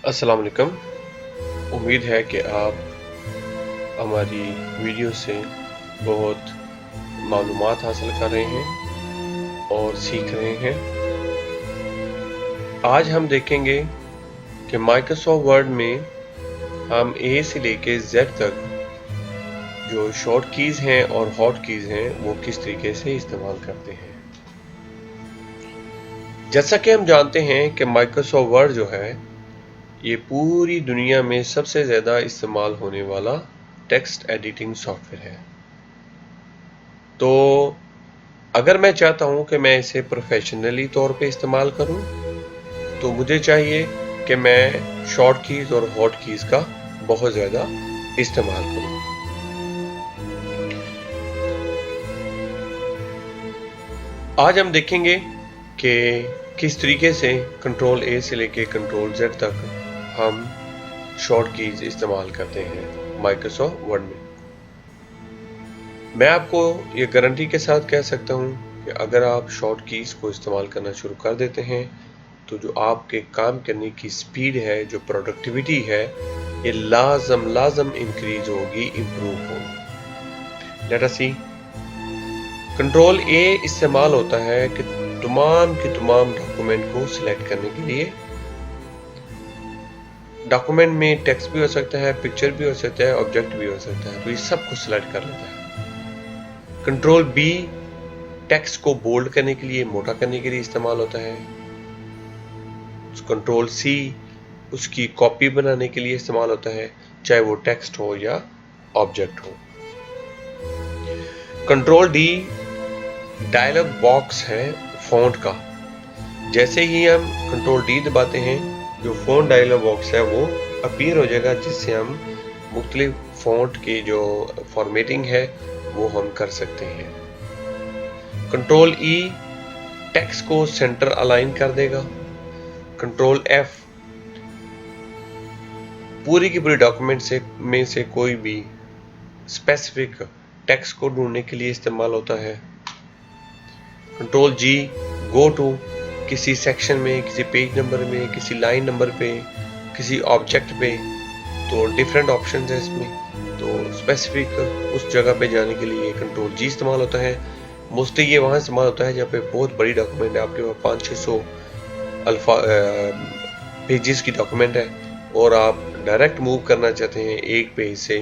अस्सलाम वालेकुम। उम्मीद है कि आप हमारी वीडियो से बहुत मालूमात हासिल कर रहे हैं और सीख रहे हैं। आज हम देखेंगे कि माइक्रोसॉफ्ट वर्ड में हम ए से लेके जेड तक जो शॉर्ट कीज़ हैं और हॉट कीज़ हैं वो किस तरीके से इस्तेमाल करते हैं। जैसा कि हम जानते हैं कि माइक्रोसॉफ्ट वर्ड जो है ये पूरी दुनिया में सबसे ज़्यादा इस्तेमाल होने वाला टेक्स्ट एडिटिंग सॉफ्टवेयर है। तो अगर मैं चाहता हूं कि मैं इसे प्रोफेशनली तौर पे इस्तेमाल करूं तो मुझे चाहिए कि मैं शॉर्ट कीज़ और हॉट कीज़ का बहुत ज़्यादा इस्तेमाल करूं। आज हम देखेंगे कि किस तरीके से कंट्रोल ए से लेके कंट्रोल जेड तक हम शॉर्ट कीज़ इस्तेमाल करते हैं माइक्रोसॉफ्ट वर्ड में। मैं आपको ये गारंटी के साथ कह सकता हूँ कि अगर आप शॉर्ट कीज़ को इस्तेमाल करना शुरू कर देते हैं तो जो आपके काम करने की स्पीड है, जो प्रोडक्टिविटी है, ये लाजम इंक्रीज होगी, इम्प्रूव होगी। Let us see. Control A इस्तेमाल होता है कि तमाम के तमाम डॉक्यूमेंट को सिलेक्ट करने के लिए। डॉक्यूमेंट में टेक्स्ट भी हो सकता है, पिक्चर भी हो सकता है, ऑब्जेक्ट भी हो सकता है, तो ये सब कुछ सिलेक्ट कर लेता है। कंट्रोल बी टेक्स्ट को बोल्ड करने के लिए, मोटा करने के लिए इस्तेमाल होता है। कंट्रोल सी उसकी कॉपी बनाने के लिए इस्तेमाल होता है, चाहे वो टेक्स्ट हो या ऑब्जेक्ट हो। कंट्रोल डी डायलॉग बॉक्स है फॉन्ट का। जैसे ही हम कंट्रोल डी दबाते हैं जो फॉन्ट डायलॉग बॉक्स है वो अपीयर हो जाएगा, जिससे हम मुख्तलिफ फॉन्ट की जो फॉर्मेटिंग है वो हम कर सकते हैं। कंट्रोल ई टेक्स्ट को सेंटर अलाइन कर देगा। कंट्रोल एफ पूरी की पूरी डॉक्यूमेंट में से कोई भी स्पेसिफिक टेक्स्ट को ढूंढने के लिए इस्तेमाल होता है। कंट्रोल जी गो टू किसी सेक्शन में, किसी पेज नंबर में, किसी लाइन नंबर पे, किसी ऑब्जेक्ट पे, तो डिफरेंट ऑप्शंस है इसमें, तो स्पेसिफिक उस जगह पे जाने के लिए कंट्रोल जी इस्तेमाल होता है। मोस्टली ये वहाँ इस्तेमाल होता है जहाँ पे बहुत बड़ी डॉक्यूमेंट है, आपके पास 500-600 अल्फा पेजेस की डॉक्यूमेंट है और आप डायरेक्ट मूव करना चाहते हैं एक पेज से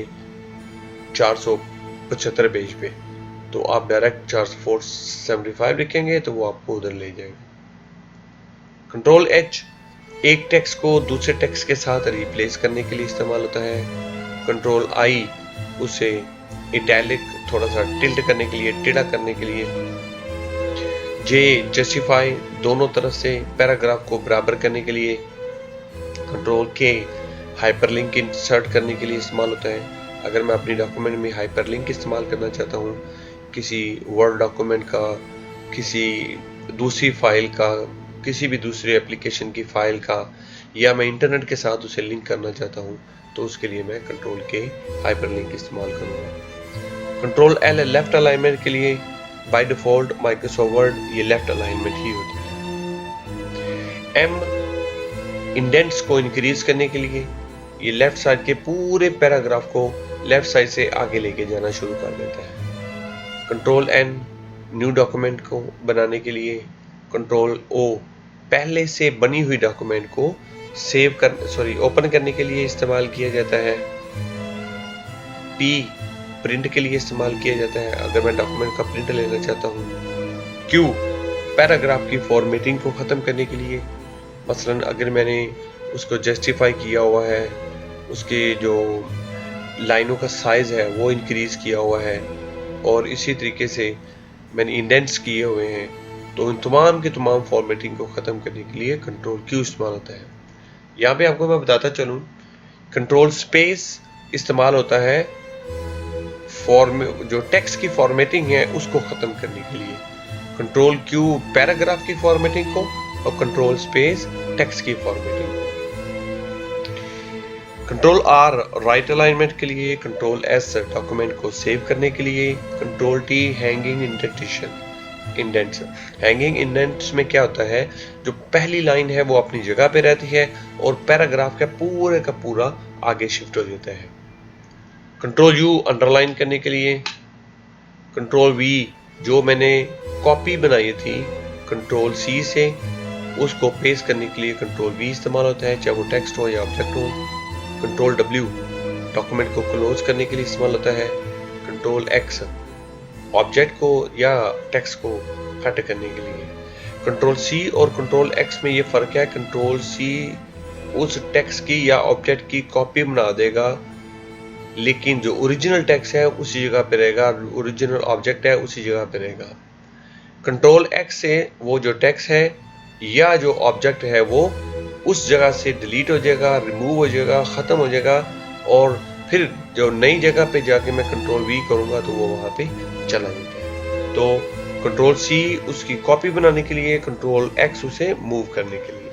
475 पेज पे, तो आप डायरेक्ट 475 लिखेंगे तो वो आपको उधर ले जाएगा। कंट्रोल एच एक टेक्स्ट को दूसरे टेक्स्ट के साथ रिप्लेस करने के लिए इस्तेमाल होता है। कंट्रोल आई उसे इटैलिक थोड़ा सा टिल्ट करने के लिए, टेढ़ा करने के लिए। जे जस्टिफाई दोनों तरफ से पैराग्राफ को बराबर करने के लिए। कंट्रोल के हाइपरलिंक इंसर्ट करने के लिए इस्तेमाल होता है। अगर मैं अपनी डॉक्यूमेंट में हाइपरलिंक इस्तेमाल करना चाहता हूँ, किसी वर्ड डॉक्यूमेंट का, किसी दूसरी फाइल का, किसी भी दूसरे एप्लीकेशन की फाइल का, या मैं इंटरनेट के साथ उसे लिंक करना चाहता हूँ, तो उसके लिए मैं कंट्रोल के हाइपरलिंक इस्तेमाल करूँगा। कंट्रोल एल लेफ्ट अलाइनमेंट के लिए। बाय डिफॉल्ट माइक्रोसॉफ्ट वर्ड ये लेफ्ट अलाइनमेंट ही होता है। एम इंडेंट्स को इंक्रीज करने के लिए, ये लेफ्ट साइड के पूरे पैराग्राफ को लेफ्ट साइड से आगे लेके जाना शुरू कर देता है। कंट्रोल एन न्यू डॉक्यूमेंट को बनाने के लिए। कंट्रोल ओ पहले से बनी हुई डॉक्यूमेंट को ओपन करने के लिए इस्तेमाल किया जाता है। पी प्रिंट के लिए इस्तेमाल किया जाता है, अगर मैं डॉक्यूमेंट का प्रिंट लेना चाहता हूँ। क्यू पैराग्राफ की फॉर्मेटिंग को ख़त्म करने के लिए, मसलन अगर मैंने उसको जस्टिफाई किया हुआ है, उसके जो लाइनों का साइज़ है वो इंक्रीज़ किया हुआ है, और इसी तरीके से मैंने इंडेंट्स किए हुए हैं, तो इन तमाम के तमाम फॉर्मेटिंग को ख़त्म करने के लिए कंट्रोल क्यू इस्तेमाल होता है। यहाँ पे आपको मैं बताता चलूँ, कंट्रोल स्पेस इस्तेमाल होता है जो टेक्स्ट की फॉर्मेटिंग है उसको ख़त्म करने के लिए। कंट्रोल क्यू पैराग्राफ की फॉर्मेटिंग को, और कंट्रोल स्पेस टेक्स्ट की फॉर्मेटिंग को। कंट्रोल आर राइट अलाइनमेंट के लिए। कंट्रोल एस डॉक्यूमेंट को सेव करने के लिए। Control T hanging indentation indents. Hanging indents में क्या होता है, जो पहली लाइन है वो अपनी जगह पे रहती है और पैराग्राफ का पूरा आगे शिफ्ट हो जाता है। कंट्रोल यू अंडरलाइन करने के लिए, कंट्रोल वी जो मैंने कॉपी बनाई थी कंट्रोल सी से उसको पेस्ट करने के लिए कंट्रोल वी इस्तेमाल होता है, चाहे वो टेक्स्ट हो या ऑब्जेक्ट हो। कंट्रोल डब्ल्यू डॉक्यूमेंट को क्लोज करने के लिए इस्तेमाल होता है। कंट्रोल एक्स ऑब्जेक्ट को या टेक्स्ट को कट करने के लिए। कंट्रोल सी और कंट्रोल एक्स में ये फर्क है, कंट्रोल सी उस टेक्स्ट की या ऑब्जेक्ट की कॉपी बना देगा, लेकिन जो ओरिजिनल टेक्स्ट है उसी जगह पे रहेगा, ओरिजिनल ऑब्जेक्ट है उसी जगह पे रहेगा। कंट्रोल एक्स से वो जो टेक्स्ट है या जो ऑब्जेक्ट है वो उस जगह से डिलीट हो जाएगा, रिमूव हो जाएगा, खत्म हो जाएगा, और फिर जो नई जगह पे जाके मैं कंट्रोल वी करूंगा तो वो वहां पे चला जाता है। तो कंट्रोल सी उसकी कॉपी बनाने के लिए, कंट्रोल एक्स उसे मूव करने के लिए।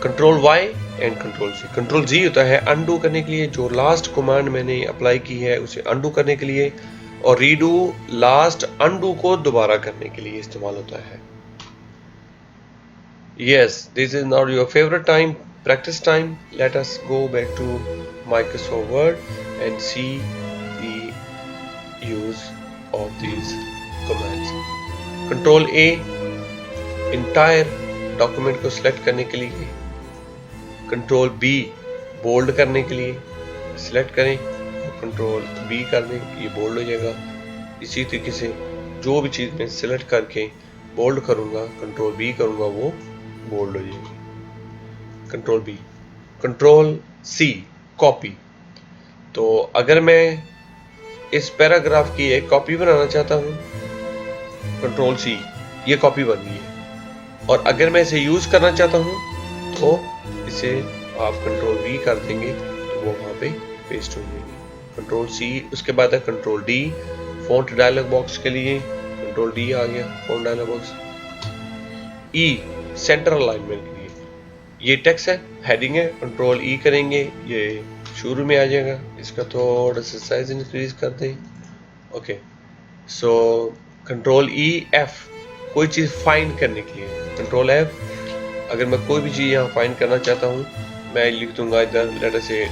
Control Y and control G. Control G होता है अनडू करने के लिए, जो लास्ट कमांड मैंने अप्लाई की है उसे अनडू करने के लिए, और रीडू लास्ट अनडू को दोबारा करने के लिए इस्तेमाल होता है। Yes, this is now your favorite time, practice time. Let us go back to Microsoft Word and see the use of these commands. Control A entire document को select करने के लिए, Control B bold करने के लिए select करें, Control B कर दें, ये bold हो जाएगा। इसी तरीके से जो भी चीज़ मैं select करके bold करूँगा, Control B करूँगा, वो बोल्ड हो जाएगी। Control B. Control C copy. तो अगर मैं इस पैराग्राफ की एक कॉपी बनाना चाहता हूं, कंट्रोल सी, ये कॉपी बन गई है। और अगर मैं इसे यूज करना चाहता हूं तो इसे आप कंट्रोल वी कर देंगे तो वो वहां पे पेस्ट हो जाएगी। कंट्रोल सी, उसके बाद है control D font dialog box के लिए, कंट्रोल डी आ गया font dialog box. E centre alignment के लिए, ये टेक्स्ट है, हेडिंग है, कंट्रोल ई करेंगे ये शुरू में आ जाएगा। इसका थोड़ा सा साइज इंक्रीज कर दें। Okay, so control E F कोई चीज़ फाइंड करने के लिए, कंट्रोल एफ अगर मैं कोई भी चीज़ यहाँ फाइंड करना चाहता हूँ, मैं लिख दूंगा इधर लेटर से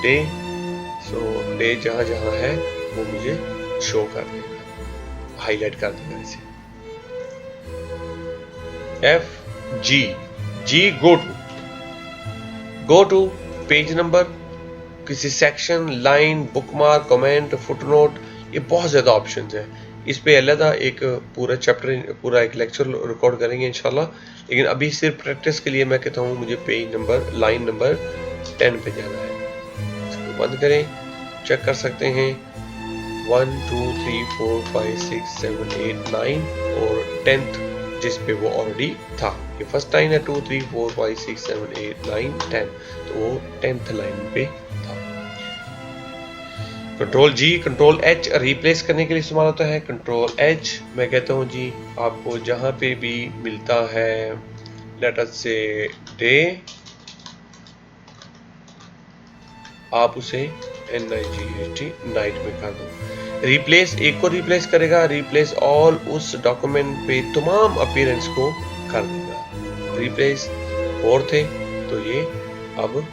डे। सो डे जहाँ जहाँ है वो मुझे शो कर देगा, हाईलाइट कर देगा इसे। F G, G go to page number, किसी section, line, bookmark, comment, footnote, ये बहुत ज्यादा ऑप्शंस हैं। इस पे अलग एक पूरा चैप्टर, पूरा एक लेक्चर रिकॉर्ड करेंगे इंशाल्लाह, लेकिन अभी सिर्फ प्रैक्टिस के लिए मैं कहता हूँ मुझे पेज नंबर, लाइन नंबर 10 पे जाना है। इसको बंद करें, चेक कर सकते हैं 1 2 3 4 5 6 7 8 9 और 10th जिस पे वो ऑलरेडी था। ये फर्स्ट लाइन है 2 3 4 5 6 7 8 9 10, तो वो 10th लाइन पे था। Control G, control H replace करने के लिए इस्तेमाल होता है। कंट्रोल एच मैं कहता हूँ जी आपको जहाँ पे भी मिलता है, लेट अस से डे, आप उसे NIGHT नाइट में कर दो। रिप्लेस एक को रिप्लेस करेगा, रिप्लेस ऑल उस डॉक्यूमेंट पे तमाम अपीयरेंस को कर देगा। रिप्लेस 4 थे तो ये अब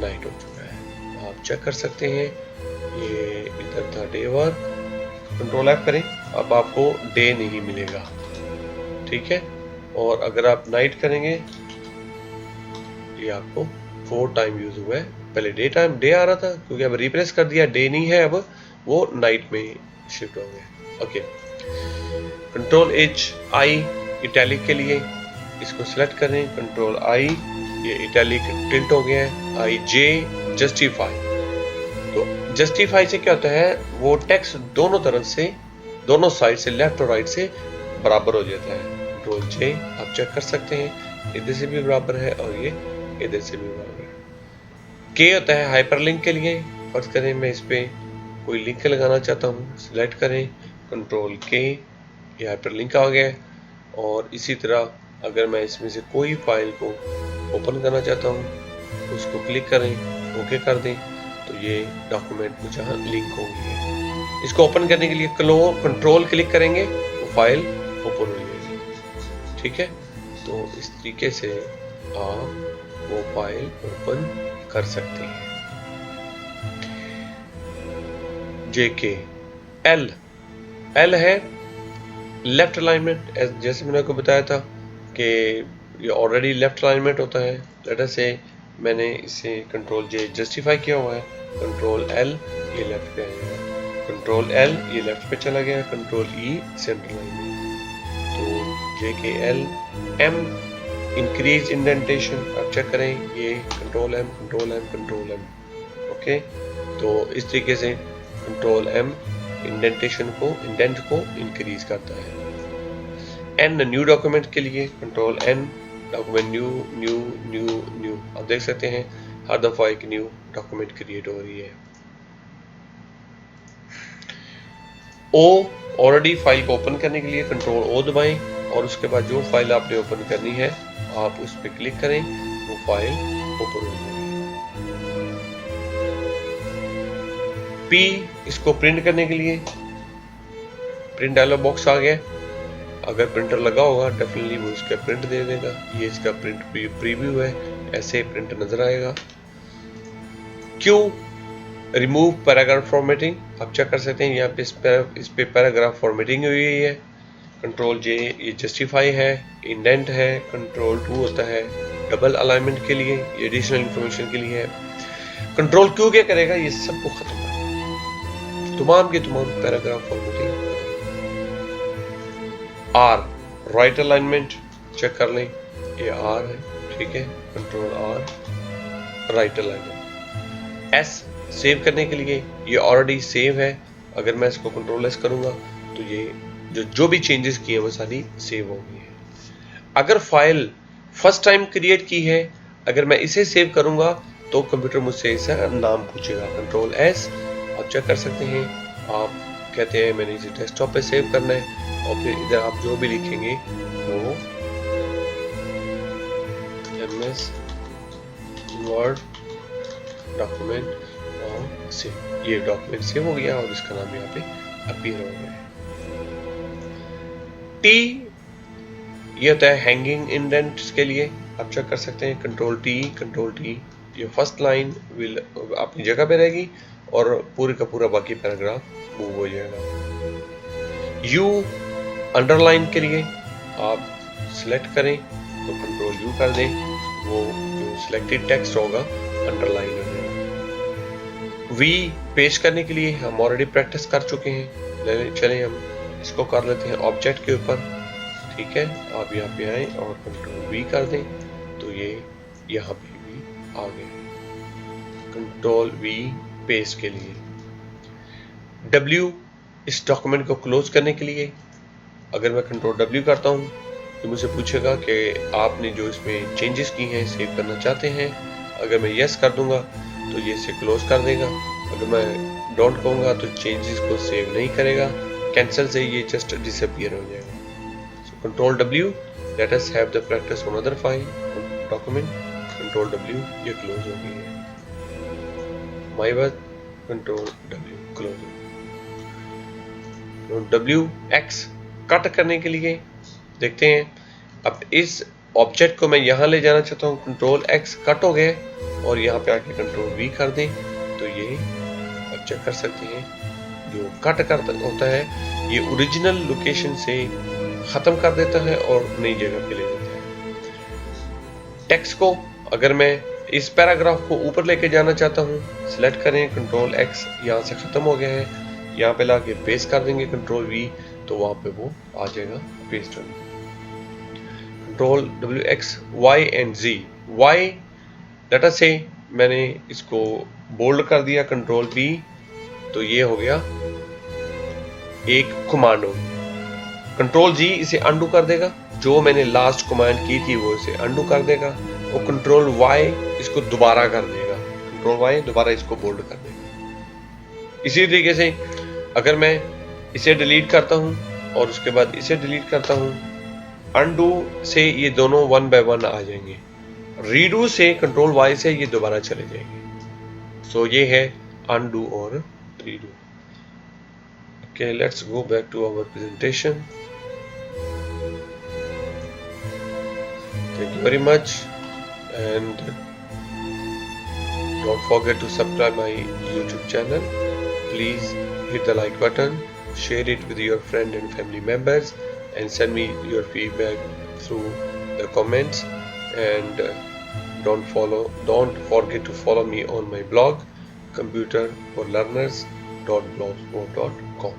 नाइट हो चुका है, आप चेक कर सकते हैं। ये इधर था डे वर्क, कंट्रोल एफ करें, अब आपको डे नहीं मिलेगा, ठीक है। और अगर आप नाइट करेंगे ये आपको 4 टाइम यूज हुआ है, पहले डे टाइम डे आ रहा था क्योंकि अब रिप्लेस कर दिया, डे नहीं है, अब वो नाइट में शिफ्ट हो गया। Okay, control H I italic के लिए, इसको सिलेक्ट करें, कंट्रोल आई, ये इटैलिक टिल्ट हो गया है। आई जे जस्टिफाई, तो जस्टिफाई से क्या होता है, वो टेक्स्ट दोनों तरफ से, दोनों साइड से, लेफ्ट और राइट से बराबर हो जाता है। कंट्रोल जे आप चेक कर सकते हैं, इधर से भी बराबर है और ये इधर से भी बराबर है। के होता है हाइपरलिंक के लिए, फर्ज करें मैं इस पे कोई लिंक लगाना चाहता हूँ, सिलेक्ट करें, कंट्रोल के, ये हाइपरलिंक आ गया। और इसी तरह अगर मैं इसमें से कोई फाइल को ओपन करना चाहता हूँ, उसको क्लिक करें, ओके कर दें, तो ये डॉक्यूमेंट मुझे लिंक हो गई है। इसको ओपन करने के लिए कंट्रोल क्लिक करेंगे, वो फाइल ओपन हो जाएगी। ठीक है, तो इस तरीके से आप वो फाइल ओपन कर सकते हैं। JK L है लेफ्ट अलाइनमेंट। जैसे मैंने आपको बताया था कि ये ऑलरेडी लेफ्ट अलाइनमेंट होता है। लेट अस से मैंने इसे कंट्रोल J जस्टिफाई किया हुआ है, कंट्रोल L ये लेफ्ट पे आ गया, कंट्रोल L ये लेफ्ट पे चला गया, कंट्रोल E सेंटर लाइन में। तो JK L M increase indentation, आप चेक करें, ये control M control M control M। Okay, तो इस तरीके से कंट्रोल M इंडेंट को इंक्रीज करता है। N न्यू डॉक्यूमेंट के लिए कंट्रोल N, डॉक्यूमेंट न्यू आप देख सकते हैं हर दफा एक न्यू डॉक्यूमेंट क्रिएट हो रही है। O ऑलरेडी फाइल को ओपन करने के लिए कंट्रोल O दबाएं और उसके बाद जो फाइल आपने ओपन करनी है आप उस पर क्लिक करें, वो फाइल ओपन हो जाएगी। P इसको प्रिंट करने के लिए प्रिंट डायलॉग बॉक्स आ गया। अगर प्रिंटर लगा होगा डेफिनेटली वो इसका प्रिंट दे देगा। ये इसका प्रिंट प्रीव्यू है, ऐसे प्रिंट नजर आएगा। Q रिमूव पैराग्राफ फॉर्मेटिंग, आप चेक कर सकते हैं यहाँ पे इस पे पैराग्राफ फॉर्मेटिंग हुई है। कंट्रोल J ये जस्टिफाई है, इंडेंट है। कंट्रोल 2 होता है डबल अलाइनमेंट के लिए, ये एडिशनल इंफॉर्मेशन के लिए है। कंट्रोल Q क्या करेगा, ये सबको खत्म करेगा, तमाम के तमाम paragraph formatting. R right alignment check कर लें, ये R है, ठीक है, control R right alignment. S save करने के लिए, ये ऑलरेडी सेव है। अगर मैं इसको कंट्रोल S करूंगा तो ये जो भी चेंजेस किए वो सारी सेव हो गई है। अगर फाइल फर्स्ट टाइम क्रिएट की है, अगर मैं इसे सेव करूंगा तो कंप्यूटर मुझसे इसका नाम पूछेगा। कंट्रोल S आप चेक कर सकते हैं, आप कहते हैं मैंने इसे डेस्कटॉप पे सेव करना है और फिर इधर आप जो भी लिखेंगे वो MS वर्ड डॉक्यूमेंट और सेव, ये डॉक्यूमेंट सेव हो गया और इसका नाम यहाँ पे अपीयर हो गया है। T ये होता है हैंगिंग इंडेंट्स के लिए, आप चेक कर सकते हैं कंट्रोल T ये फर्स्ट लाइन विल अपनी जगह पे रहेगी और पूरे का पूरा बाकी पैराग्राफ मूव हो जाएगा। U अंडरलाइन के लिए आप सिलेक्ट करें तो कंट्रोल U कर दें, वो जो सिलेक्टेड टेक्स्ट होगा अंडरलाइन हो जाएगा। V पेस्ट करने के लिए हम ऑलरेडी प्रैक्टिस कर चुके हैं, चलें हम इसको कर लेते हैं ऑब्जेक्ट के ऊपर। ठीक है, आप यहाँ पे आए और कंट्रोल V कर दें तो ये यहाँ पे भी आ गया। कंट्रोल V पेस्ट के लिए। W इस डॉक्यूमेंट को क्लोज करने के लिए, अगर मैं कंट्रोल W करता हूँ तो मुझे पूछेगा कि आपने जो इसमें चेंजेस की हैं सेव करना चाहते हैं। अगर मैं यस कर दूंगा तो ये इसे क्लोज कर देगा, अगर मैं डोंट कहूँगा तो चेंजेस को सेव नहीं करेगा, कैंसिल से ये जस्ट डिसअपीयर हो जाएगा। So control W, let us have the practice on other file document. Control W ये क्लोज हो गई है, my word control W close हो गई। W X कट करने के लिए देखते हैं, अब इस ऑब्जेक्ट को मैं यहाँ ले जाना चाहता हूँ, कंट्रोल X कट हो गए और यहाँ पे आके कंट्रोल V कर दें तो ये आप चेक कर सकते हैं जो कट करता होता है ये ओरिजिनल लोकेशन से ख़त्म कर देता है और नई जगह पे ले जाता है। टेक्स्ट को अगर मैं इस पैराग्राफ को ऊपर लेके जाना चाहता हूँ, सिलेक्ट करें कंट्रोल X, यहाँ से ख़त्म हो गया है, यहाँ पे लाके पेस्ट कर देंगे कंट्रोल V तो वहाँ पे वो आ जाएगा पेस्ट होने। Control WX Y and Z, Y data से मैंने इसको बोल्ड कर दिया, कंट्रोल B तो ये हो गया एक कमांड हो गया। कंट्रोल G इसे अंडू कर देगा, जो मैंने लास्ट कमांड की थी वो इसे अंडू कर देगा और कंट्रोल Y इसको दोबारा कर देगा, कंट्रोल Y दोबारा इसको बोल्ड कर देगा। इसी तरीके से अगर मैं इसे डिलीट करता हूं और उसके बाद इसे डिलीट करता हूं, अनडू से ये दोनों 1 बाय 1 आ जाएंगे, रीडू से कंट्रोल Y से ये दोबारा चले जाएंगे। सो ये है अनडू और redo. Okay, let's go back to our presentation. Thank you very much, and don't forget to subscribe my YouTube channel. Please hit the like button, share it with your friend and family members, and send me your feedback through the comments. And don't forget to follow me on my blog, computerforlearners.blogspot.com.